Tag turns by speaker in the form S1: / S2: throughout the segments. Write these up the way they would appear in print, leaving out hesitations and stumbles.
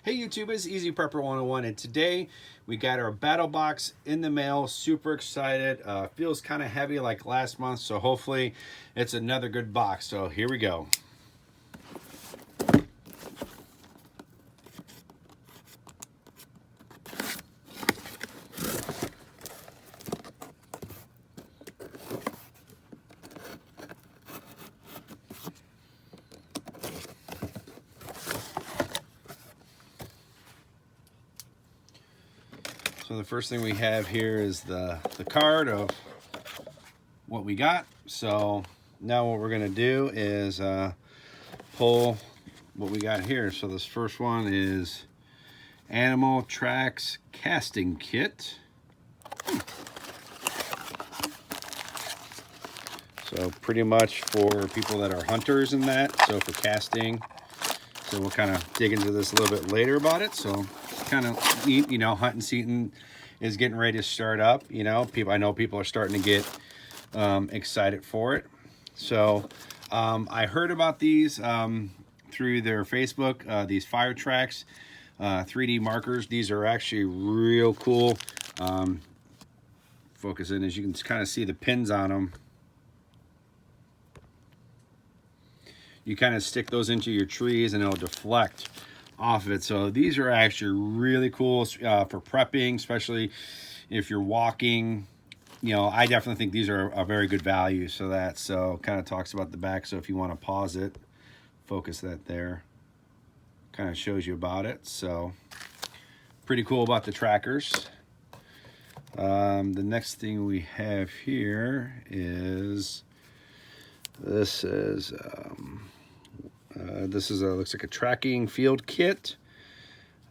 S1: Hey YouTube, it's Easy Prepper 101, and today we got our BattlBox in the mail. Super excited. Feels kind of heavy like last month, so hopefully it's another good box. So here we go. So the first thing we have here is the card of what we got. So now what we're gonna do is pull what we got here. So this first one is Animal Tracks Casting Kit. So pretty much for people that are hunters and that, so for casting. So we'll kind of dig into this a little bit later about it. So kind of neat, you know, hunting season is getting ready to start up. You know, I know people are starting to get excited for it. So I heard about these through their Facebook, these Fire Tracks 3D markers. These are actually real cool. Focus in, as you can kind of see the pins on them. You kind of stick those into your trees and it'll deflect off of it. So these are actually really cool for prepping, especially if you're walking. You know, I definitely think these are a very good value. So kind of talks about the back. So if you want to pause it, focus that there. Kind of shows you about it. So pretty cool about the trackers. The next thing we have here is this is looks like a tracking field kit.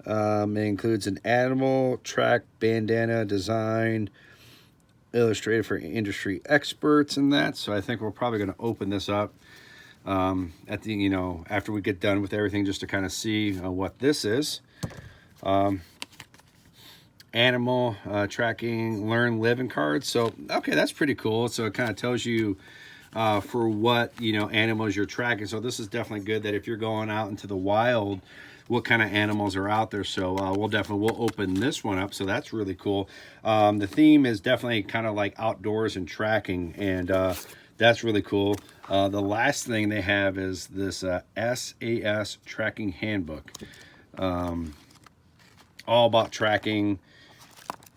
S1: It includes an animal track bandana design, illustrated for industry experts and that. So I think we're probably going to open this up at the, you know, after we get done with everything, just to kind of see what this is. Animal tracking learn living cards. So okay, that's pretty cool. So it kind of tells you for what, you know, animals you're tracking. So this is definitely good that if you're going out into the wild, what kind of animals are out there. So we'll open this one up. So that's really cool. The theme is definitely kind of like outdoors and tracking, and that's really cool. The last thing they have is this SAS tracking handbook, all about tracking.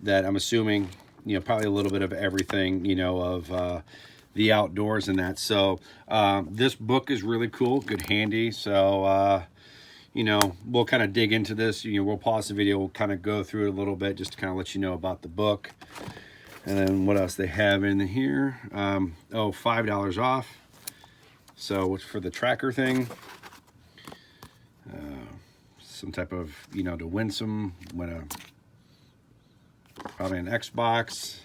S1: That I'm assuming, you know, probably a little bit of everything, you know, of the outdoors and that. So this book is really cool, good handy. So you know, we'll kind of dig into this. You know, we'll pause the video, we'll kind of go through it a little bit just to kind of let you know about the book. And then what else they have in here. Oh, $5 off. So for the tracker thing, some type of, you know, to win some, probably an Xbox,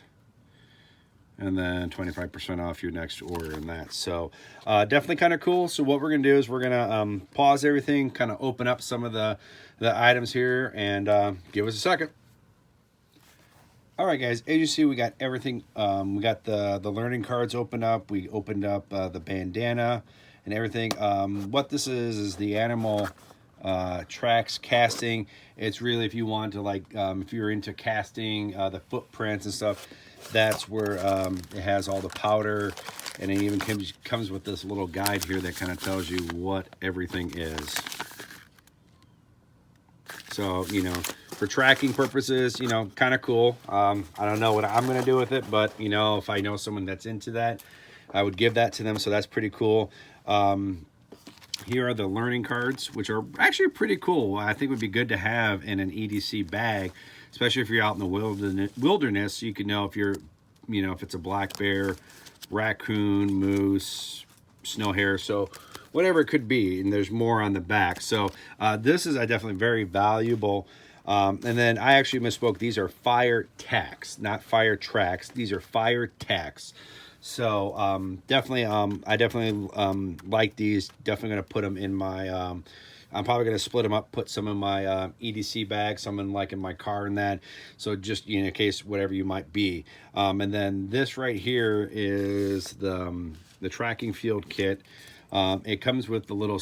S1: and then 25% off your next order in that. So definitely kind of cool. So what we're gonna do is we're gonna pause everything, kind of open up some of the items here, and give us a second. All right, guys, as you see, we got everything. We got the learning cards opened up. We opened up the bandana and everything. What this is the animal tracks casting. It's really, if you want to, like, if you're into casting the footprints and stuff, that's where it has all the powder, and it even comes with this little guide here that kind of tells you what everything is. So, you know, for tracking purposes, you know, kind of cool. I don't know what I'm going to do with it, but, you know, if I know someone that's into that, I would give that to them. So that's pretty cool. Here are the learning cards, which are actually pretty cool. I think would be good to have in an EDC bag, especially if you're out in the wilderness, so you can know if you're, you know, if it's a black bear, raccoon, moose, snow hare, so whatever it could be. And there's more on the back. So this is definitely very valuable. And then I actually misspoke. These are fire tacks, not fire tracks. These are fire tacks. So definitely, I definitely like these. Definitely going to put them in my, I'm probably going to split them up, put some in my EDC bag, some in my car and that. So just, you know, in case whatever you might be. And then this right here is the tracking field kit. It comes with the little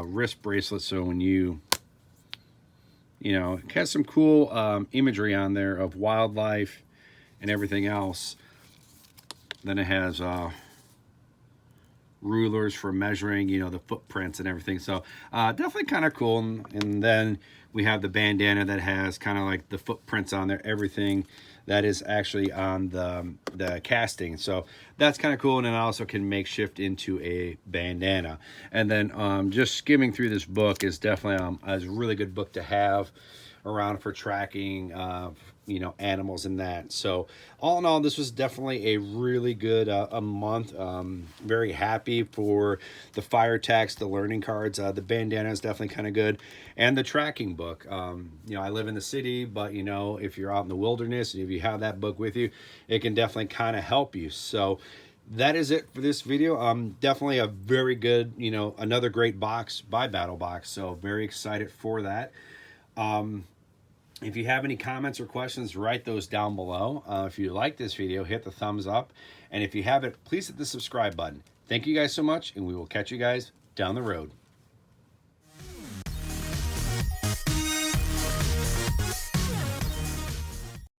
S1: wrist bracelet. So when you You know, it has some cool imagery on there of wildlife and everything else. Then it has rulers for measuring, you know, the footprints and everything. So definitely kind of cool. And then we have the bandana that has kind of like the footprints on there, everything that is actually on the casting. So that's kind of cool. And then I also can makeshift into a bandana. And then just skimming through this book is definitely a really good book to have around for tracking you know, animals and that. So all in all, this was definitely a really good a month. Very happy for the fire tags, the learning cards. The bandana is definitely kind of good, and the tracking book. You know, I live in the city, but you know, if you're out in the wilderness and if you have that book with you, it can definitely kind of help you. So that is it for this video. Definitely a very good, you know, another great box by BattlBox. So very excited for that. If you have any comments or questions, write those down below. If you like this video, hit the thumbs up. And if you haven't, please hit the subscribe button. Thank you guys so much, and we will catch you guys down the road.